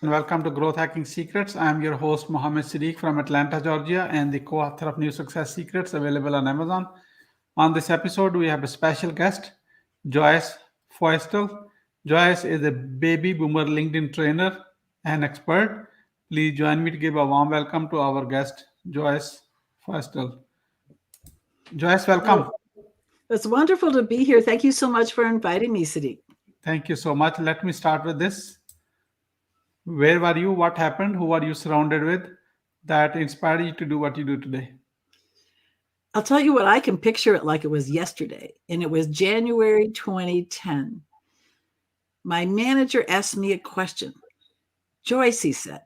welcome to Growth Hacking Secrets. I'm your host, Mohammed Siddique from Atlanta, Georgia, and the co author of New Success Secrets available on Amazon. On this episode, we have a special guest, Joyce Feustel. Joyce is a baby boomer LinkedIn trainer and expert. Please join me to give a warm welcome to our guest, Joyce Feustel. Joyce, welcome. Oh, it's wonderful to be here. Thank you so much for inviting me, Siddique. Thank you so much. Let me start with this. Where were you? What happened? Who are you surrounded with that inspired you to do what you do today? I'll tell you what, I can picture it like it was yesterday, and it was January 2010. My manager asked me a question. Joyce, he said,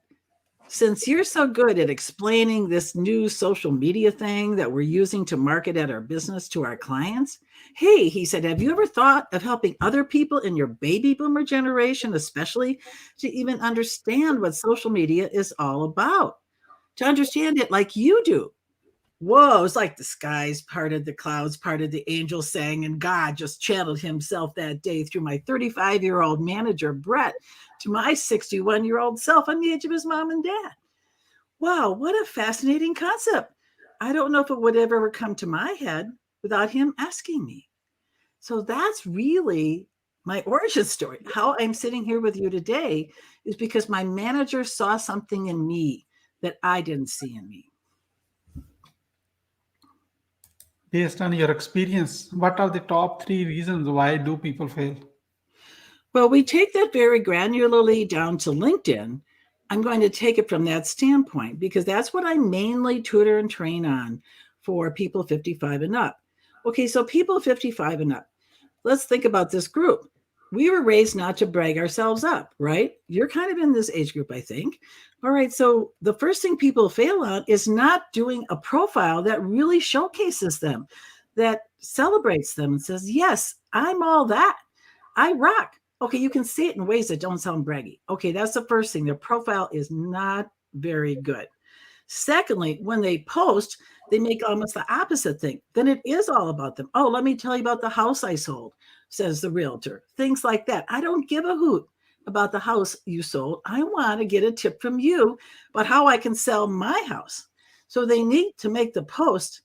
since you're so good at explaining this new social media thing that we're using to market at our business to our clients, hey, he said, have you ever thought of helping other people in your baby boomer generation, especially to even understand what social media is all about? To understand it like you do. Whoa, it's like the skies parted, the clouds parted, the angels sang, and God just channeled himself that day through my 35-year-old manager, Brett, to my 61-year-old self on the age of his mom and dad. Wow, what a fascinating concept. I don't know if it would ever come to my head without him asking me. So that's really my origin story. How I'm sitting here with you today is because my manager saw something in me that I didn't see in me. Based on your experience, what are the top three reasons why do people fail? Well, we take that very granularly down to LinkedIn. I'm going to take it from that standpoint because that's what I mainly tutor and train on for people 55 and up. Okay, so people 55 and up, let's think about this group. We were raised not to brag ourselves up, right? You're kind of in this age group, I think. All right, so the first thing people fail on is not doing a profile that really showcases them, that celebrates them and says, yes, I'm all that. I rock. Okay, you can see it in ways that don't sound braggy. Okay, that's the first thing. Their profile is not very good. Secondly, when they post, they make almost the opposite thing. Then it is all about them. Oh, let me tell you about the house I sold, says the realtor. Things like that. I don't give a hoot about the house you sold. I want to get a tip from you about how I can sell my house. So they need to make the post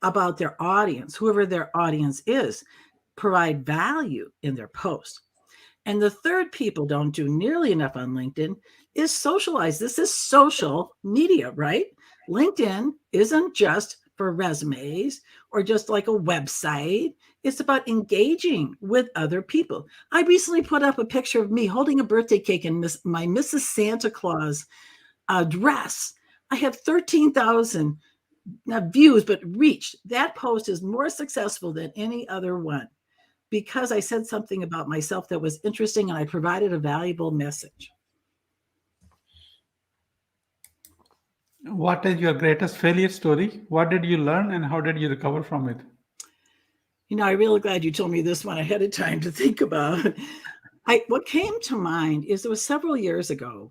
about their audience, whoever their audience is, provide value in their post. And the third people don't do nearly enough on LinkedIn is socialize. This is social media, right? LinkedIn isn't just for resumes or just like a website. It's about engaging with other people. I recently put up a picture of me holding a birthday cake in my Mrs. Santa Claus dress. I have 13,000 views, but reached. That post is more successful than any other one because I said something about myself that was interesting and I provided a valuable message. What is your greatest failure story? What did you learn and how did you recover from it? I'm really glad you told me this one ahead of time to think about. What came to mind is it was several years ago,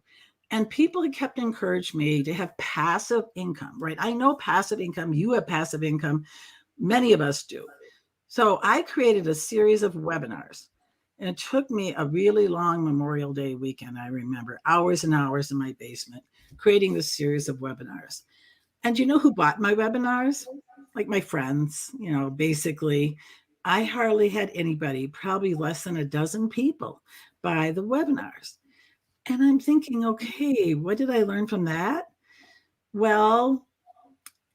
and people had kept encouraging me to have passive income, right? I know passive income, you have passive income, many of us do. So I created a series of webinars, and it took me a really long Memorial Day weekend. I remember hours and hours in my basement creating this series of webinars. And you know who bought my webinars? Like my friends, basically. I hardly had anybody, probably less than a dozen people buy the webinars. And I'm thinking, okay, what did I learn from that? Well,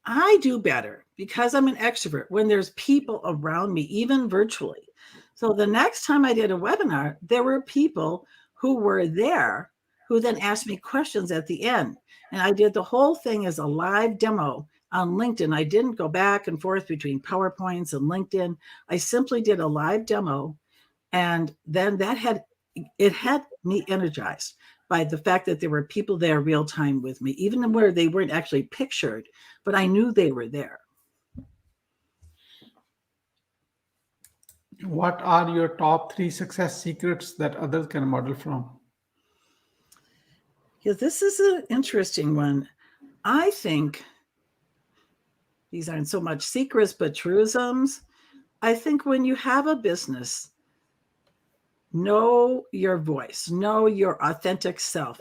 I do better because I'm an extrovert when there's people around me, even virtually. So the next time I did a webinar, there were people who were there who then asked me questions at the end. And I did the whole thing as a live demo on LinkedIn. I didn't go back and forth between PowerPoints and LinkedIn. I simply did a live demo. And then had me energized by the fact that there were people there real time with me, even where they weren't actually pictured, but I knew they were there. What are your top three success secrets that others can model from? Yeah, this is an interesting one. I think these aren't so much secrets, but truisms. I think when you have a business, know your voice, know your authentic self.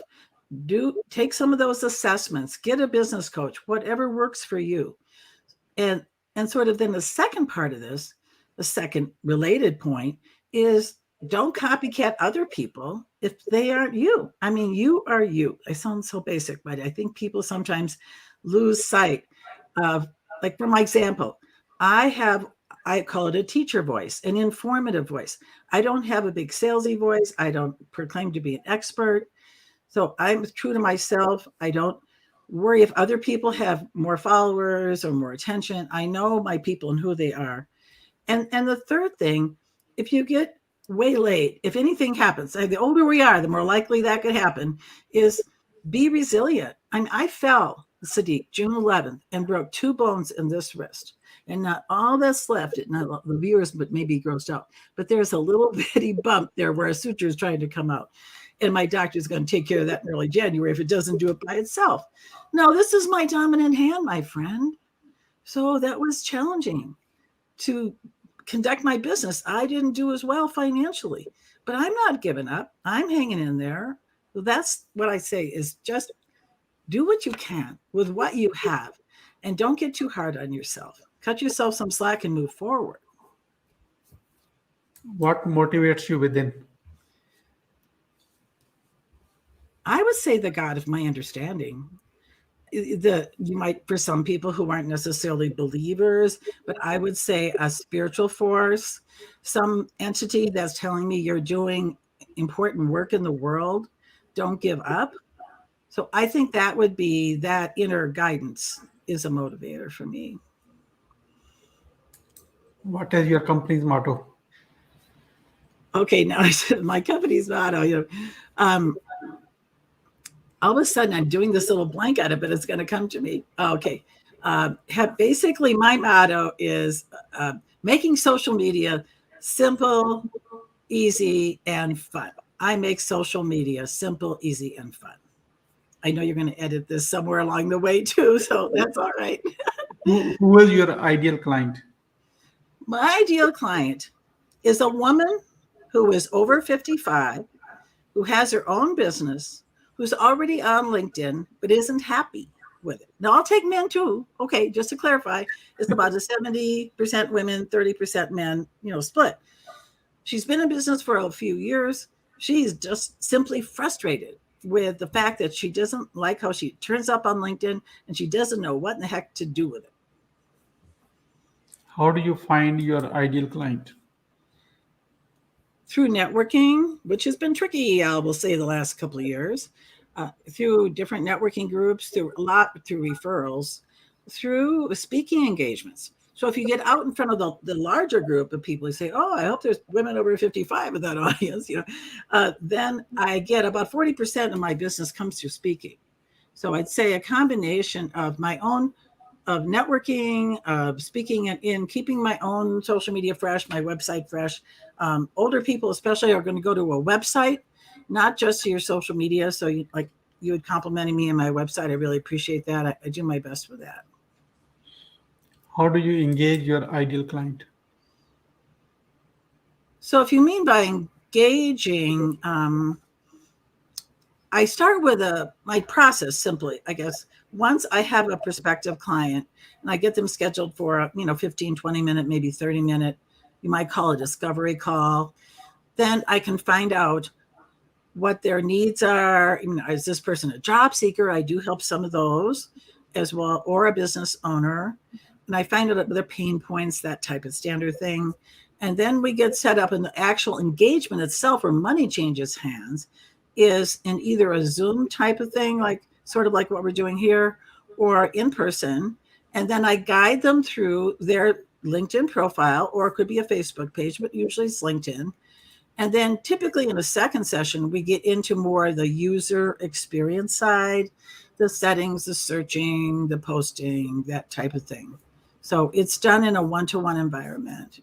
take some of those assessments, get a business coach, whatever works for you. And sort of then the second part of this, the second related point is don't copycat other people if they aren't you. I mean, you are you. I sound so basic, but I think people sometimes lose sight of, like for my example, I call it a teacher voice, an informative voice. I don't have a big salesy voice. I don't proclaim to be an expert. So I'm true to myself. I don't worry if other people have more followers or more attention. I know my people and who they are. And the third thing, if you get waylaid, if anything happens, the older we are, the more likely that could happen, is be resilient. I fell, Siddique, June 11th, and broke 2 bones in this wrist. And not all that's left, not the viewers, but maybe grossed out. But there's a little bitty bump there where a suture is trying to come out. And my doctor's going to take care of that in early January if it doesn't do it by itself. No, this is my dominant hand, my friend. So that was challenging to conduct my business. I didn't do as well financially, but I'm not giving up. I'm hanging in there. So that's what I say is just do what you can with what you have and don't get too hard on yourself. Cut yourself some slack and move forward. What motivates you within? I would say the God of my understanding. You might, for some people who aren't necessarily believers, but I would say a spiritual force, some entity that's telling me you're doing important work in the world. Don't give up. So I think that would be that inner guidance is a motivator for me. What is your company's motto? Okay, now I said my company's motto. All of a sudden I'm doing this little blank at it, but it's going to come to me. Okay. Basically, my motto is making social media simple, easy, and fun. I make social media simple, easy, and fun. I know you're going to edit this somewhere along the way too, so that's all right. Who is your ideal client? My ideal client is a woman who is over 55, who has her own business, who's already on LinkedIn, but isn't happy with it. Now, I'll take men too. Okay, just to clarify, it's about a 70% women, 30% men, split. She's been in business for a few years. She's just simply frustrated with the fact that she doesn't like how she turns up on LinkedIn and she doesn't know what in the heck to do with it. How do you find your ideal client? Through networking, which has been tricky, I will say, the last couple of years, through different networking groups, through referrals, through speaking engagements. So if you get out in front of the larger group of people who say, oh, I hope there's women over 55 in that audience, then I get about 40% of my business comes through speaking. So I'd say a combination of my own of networking, of speaking in keeping my own social media fresh, my website fresh. Older people especially are going to go to a website, not just your social media. So you had complimenting me on my website. I really appreciate that. I do my best with that. How do you engage your ideal client? So if you mean by engaging, I start with my process simply, I guess. Once I have a prospective client and I get them scheduled for a 15, 20 minute, maybe 30 minute, you might call a discovery call, then I can find out what their needs are. Is this person a job seeker? I do help some of those as well, or a business owner. And I find out their pain points, that type of standard thing. And then we get set up, and the actual engagement itself, where money changes hands, is in either a Zoom type of thing, sort of like what we're doing here, or in person. And then I guide them through their LinkedIn profile, or it could be a Facebook page, but usually it's LinkedIn. And then typically in a second session, we get into more the user experience side, the settings, the searching, the posting, that type of thing. So it's done in a one-to-one environment.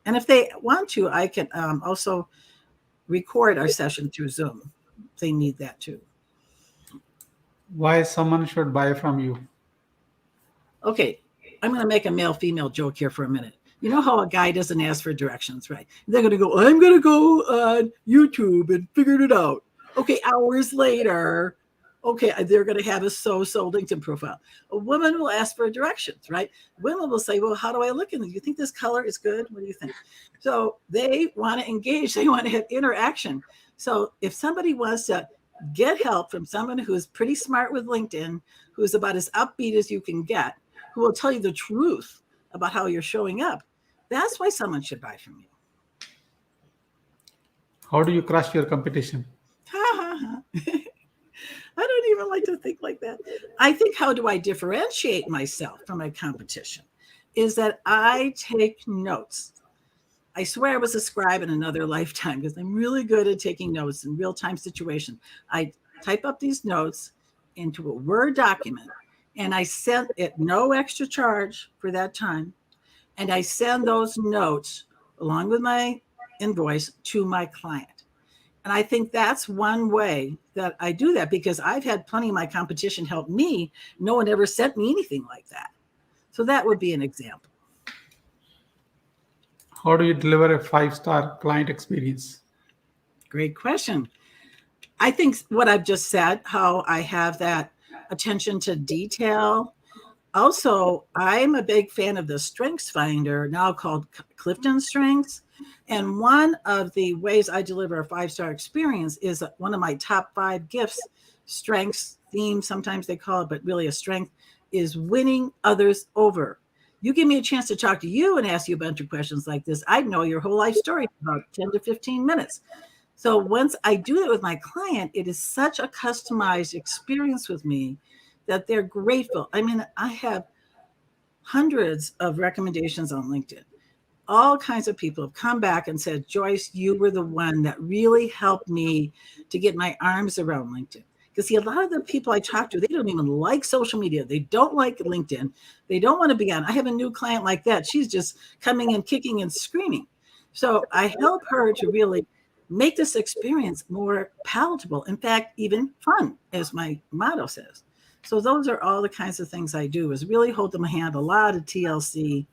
And if they want to, I can also record our session through Zoom. They need that too. Why someone should buy from you? Okay, I'm going to make a male-female joke here for a minute. You know how a guy doesn't ask for directions, right? They're going to go, I'm going to go on YouTube and figure it out. Okay, hours later, Okay, they're going to have a so-so LinkedIn profile. A woman will ask for directions, right? Women will say, well, how do I look in this? You think this color is good? What do you think? So they want to engage. They want to have interaction. So if somebody wants to get help from someone who's pretty smart with LinkedIn, who's about as upbeat as you can get, who will tell you the truth about how you're showing up, that's why someone should buy from you. How do you crush your competition? Ha ha ha. I don't even like to think like that. I think how do I differentiate myself from my competition is that I take notes. I swear I was a scribe in another lifetime because I'm really good at taking notes in real-time situations. I type up these notes into a Word document and I send it no extra charge for that time. And I send those notes along with my invoice to my client. And I think that's one way that I do that because I've had plenty of my competition help me. No one ever sent me anything like that. So that would be an example. How do you deliver a 5-star client experience? Great question. I think what I've just said, how I have that attention to detail. Also, I'm a big fan of the Strengths Finder, now called Clifton Strengths. And one of the ways I deliver a 5-star experience is one of my top 5 gifts, strengths, theme, sometimes they call it, but really a strength, is winning others over. You give me a chance to talk to you and ask you a bunch of questions like this, I'd know your whole life story in about 10 to 15 minutes. So once I do that with my client, it is such a customized experience with me that they're grateful. I mean, I have hundreds of recommendations on LinkedIn. All kinds of people have come back and said, Joyce, you were the one that really helped me to get my arms around LinkedIn. Because see, a lot of the people I talk to, they don't even like social media. They don't like LinkedIn. They don't want to be on. I have a new client like that. She's just coming and kicking and screaming. So I help her to really make this experience more palatable. In fact, even fun, as my motto says. So those are all the kinds of things I do is really hold them a hand, a lot of TLC.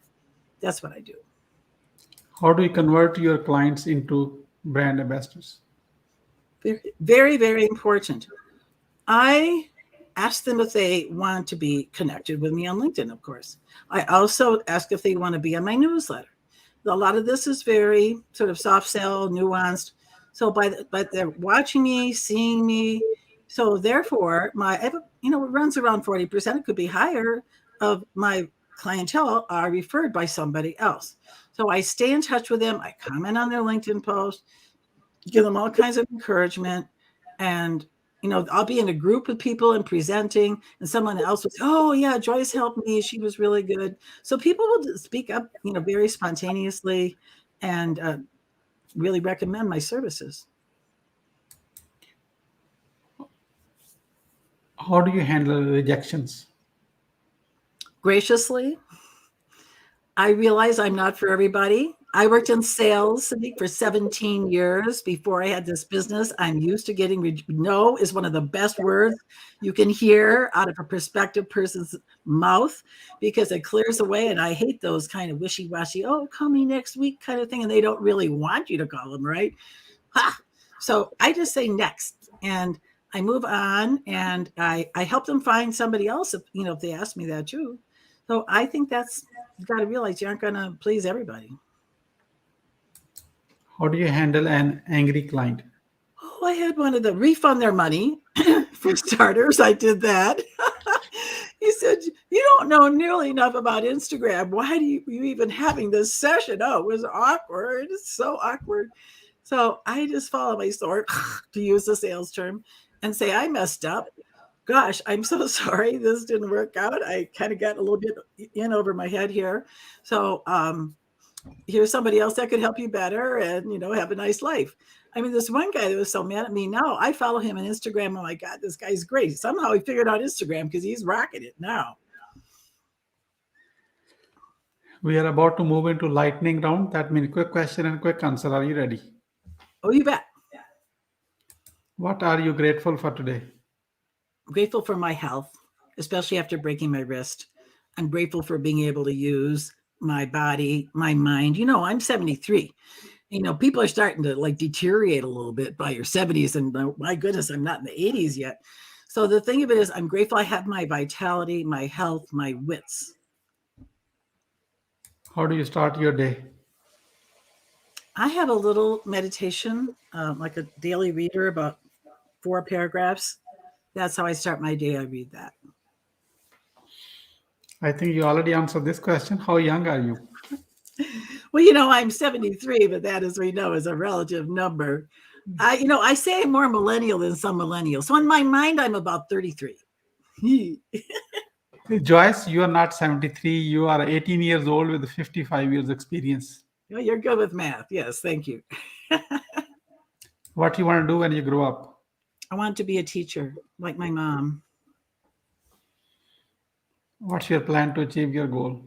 That's what I do. How do you convert your clients into brand ambassadors? Very, very, very important. I ask them if they want to be connected with me on LinkedIn, of course. I also ask if they want to be on my newsletter. A lot of this is very sort of soft sell, nuanced. So but they're watching me, seeing me. So therefore, it runs around 40%. It could be higher of my clientele are referred by somebody else. So I stay in touch with them. I comment on their LinkedIn post, give them all kinds of encouragement. And, I'll be in a group with people and presenting, and someone else will say, oh, yeah, Joyce helped me. She was really good. So people will speak up, very spontaneously and really recommend my services. How do you handle rejections? Graciously. I realize I'm not for everybody. I worked in sales for 17 years before I had this business. I'm used to getting no is one of the best words you can hear out of a prospective person's mouth because it clears away. And I hate those kind of wishy-washy, oh, call me next week kind of thing. And they don't really want you to call them, right? Ha! So I just say next. And I move on and I help them find somebody else if they ask me that too. So I think you got to realize you aren't going to please everybody. How do you handle an angry client? Oh, I had one of the refund their money for starters. I did that. He said, you don't know nearly enough about Instagram. Why are you even having this session? Oh, it was awkward. It's so awkward. So I just follow my sword, to use the sales term, and say, I messed up. Gosh, I'm so sorry. This didn't work out. I kind of got a little bit in over my head here. So here's somebody else that could help you better and, have a nice life. I mean, this one guy that was so mad at me, now I follow him on Instagram. Oh my God, this guy's great. Somehow he figured out Instagram because he's rocking it now. We are about to move into lightning round. That means quick question and quick answer. Are you ready? Oh, you bet. What are you grateful for today? I'm grateful for my health, especially after breaking my wrist. I'm grateful for being able to use my body, my mind. I'm 73. People are starting to like deteriorate a little bit by your 70s. And my goodness, I'm not in the 80s yet. So the thing of it is, I'm grateful I have my vitality, my health, my wits. How do you start your day? I have a little meditation, like a daily reader, about 4 paragraphs. That's how I start my day. I read that. I think you already answered this question. How young are you? Well, I'm 73, but that, as we know, is a relative number. I say I'm more millennial than some millennials. So in my mind, I'm about 33. Joyce, you are not 73. You are 18 years old with 55 years experience. You're good with math. Yes, thank you. What you want to do when you grow up? I want to be a teacher like my mom. What's your plan to achieve your goal?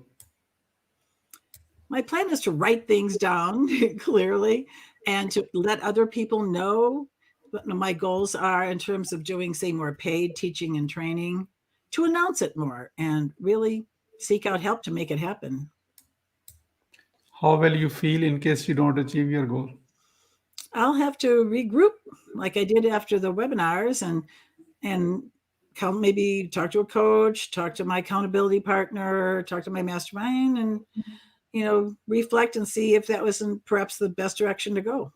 My plan is to write things down clearly and to let other people know what my goals are in terms of doing, say, more paid teaching and training, to announce it more and really seek out help to make it happen. How will you feel in case you don't achieve your goal? I'll have to regroup like I did after the webinars and maybe talk to a coach, talk to my accountability partner, talk to my mastermind, and reflect and see if that wasn't perhaps the best direction to go.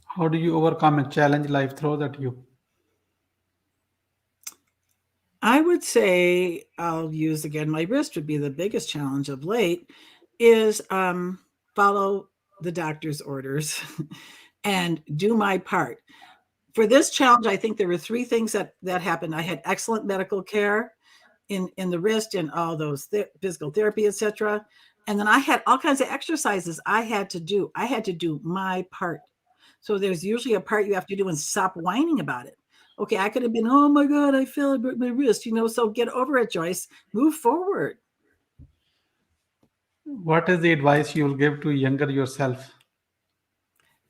How do you overcome a challenge life throws at you? I would say, I'll use again, my wrist would be the biggest challenge of late, is follow the doctor's orders and do my part. For this challenge, I think there were 3 things that happened. I had excellent medical care in the wrist and all those physical therapy, etc. And then I had all kinds of exercises I had to do. I had to do my part. So there's usually a part you have to do and stop whining about it. Okay, I could have been, oh my God, I fell, I broke my wrist, so get over it, Joyce. Move forward. What is the advice you will give to younger yourself?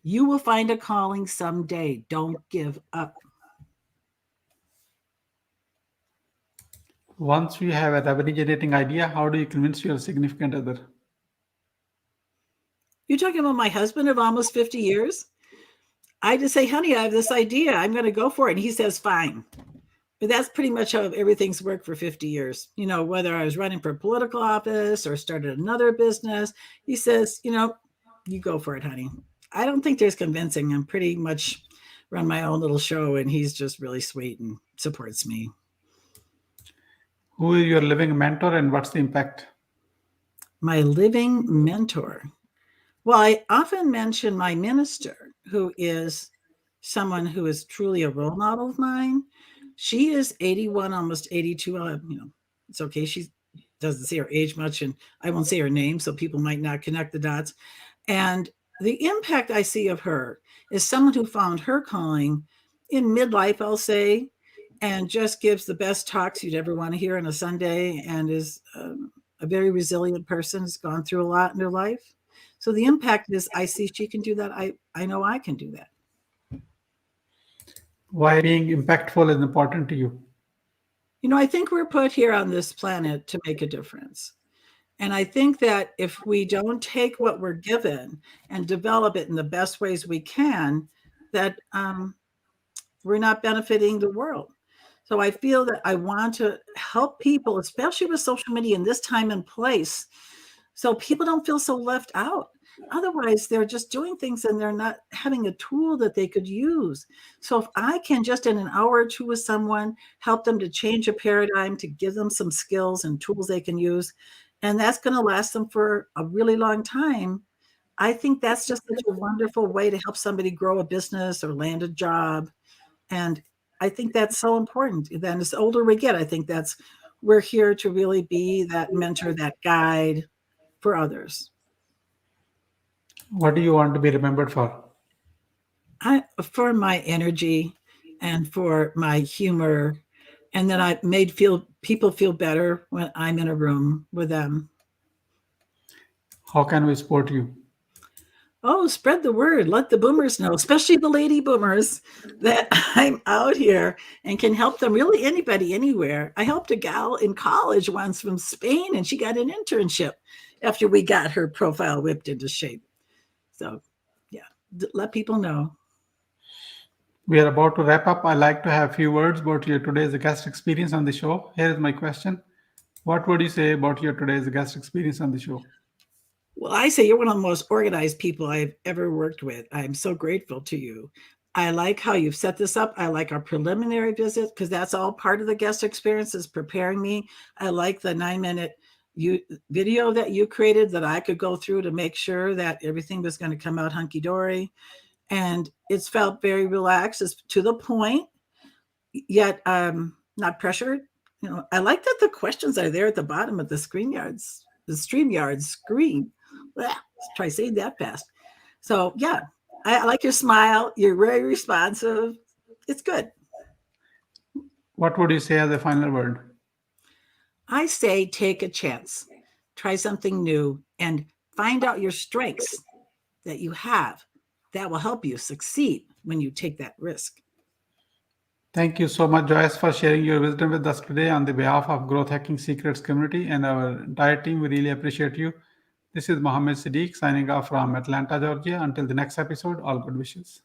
You will find a calling someday. Don't give up. Once you have a revenue generating idea, how do you convince your significant other? You're talking about my husband of almost 50 years? I just say, honey, I have this idea. I'm going to go for it. And he says, fine. But that's pretty much how everything's worked for 50 years. Whether I was running for political office or started another business, he says, you go for it, honey. I don't think there's convincing. I'm pretty much run my own little show, and he's just really sweet and supports me. Who is your living mentor and what's the impact? My living mentor. Well, I often mention my minister, who is someone who is truly a role model of mine. She is 81, almost 82. It's okay. She doesn't say her age much, and I won't say her name, so people might not connect the dots. And the impact I see of her is someone who found her calling in midlife, I'll say, and just gives the best talks you'd ever want to hear on a Sunday, and is a very resilient person, has gone through a lot in her life. So the impact is, I see she can do that. I know I can do that. Why being impactful is important to you? I think we're put here on this planet to make a difference. And I think that if we don't take what we're given and develop it in the best ways we can, that we're not benefiting the world. So I feel that I want to help people, especially with social media in this time and place, so people don't feel so left out. Otherwise, they're just doing things and they're not having a tool that they could use. So if I can just in an hour or two with someone, help them to change a paradigm, to give them some skills and tools they can use, and that's going to last them for a really long time, I think that's just such a wonderful way to help somebody grow a business or land a job. And I think that's so important. Then as older we get, I think we're here to really be that mentor, that guide for others. What do you want to be remembered for? For my energy and for my humor, and that I made people feel better when I'm in a room with them. How can we support you? Oh, spread the word. Let the boomers know, especially the lady boomers, that I'm out here and can help them. Really, anybody, anywhere. I helped a gal in college once from Spain, and she got an internship after we got her profile whipped into shape. So, yeah, let people know. We are about to wrap up. I like to have a few words about your today's guest experience on the show. Here is my question. What would you say about your today's guest experience on the show? Well, I say you're one of the most organized people I've ever worked with. I'm so grateful to you. I like how you've set this up. I like our preliminary visit because that's all part of the guest experience is preparing me. I like the 9-minute video that you created that I could go through to make sure that everything was going to come out hunky dory. And it's felt very relaxed, it's to the point, yet not pressured. I like that the questions are there at the bottom of the StreamYard screen. Let's try saying that fast. So yeah, I like your smile. You're very responsive. It's good. What would you say as a final word? I say take a chance, try something new, and find out your strengths that you have. That will help you succeed when you take that risk. Thank you so much, Joyce, for sharing your wisdom with us today on the behalf of Growth Hacking Secrets community and our entire team. We really appreciate you. This is Mohammed Siddique signing off from Atlanta, Georgia. Until the next episode, all good wishes.